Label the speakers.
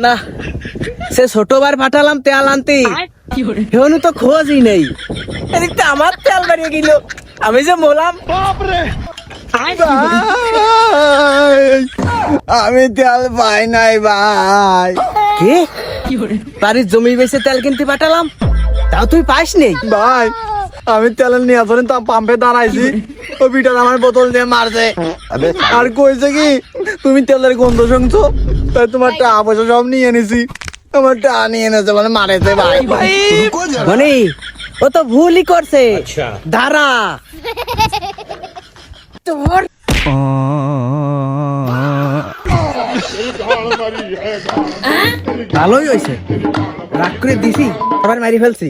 Speaker 1: না সে ছোটবার পাঠালাম তেল আনতে এখনো তো খোঁজই নেই। এদিকটা আমার তেল বাড়িয়ে গেল, আমি যে মোলাম
Speaker 2: আমি তেল পাই নাই ভাই।
Speaker 1: কি বাড়ির জমি বেচে তেল কিনতে পাঠালাম, তাও তুই পাইস নেই?
Speaker 2: ভাই আমি তেল নিয়ে আসলেন তা পাম্পে দাঁড়াইছি, ও বিটার আমার বোতল দিয়ে মারছে আর কইছে কি তুমি তেলের গন্ধ শুনছো, তাই তোমার টাকা পয়সা সব নিয়ে এনেছি। আমার টাকা নিয়ে এনেছে মানে মারেছে ভাই।
Speaker 1: মানে ও তো ভুলই করছে। দাঁড়া তোর ভালোই হয়েছে, রাগ করে দিছি আবার মারি ফেলছি।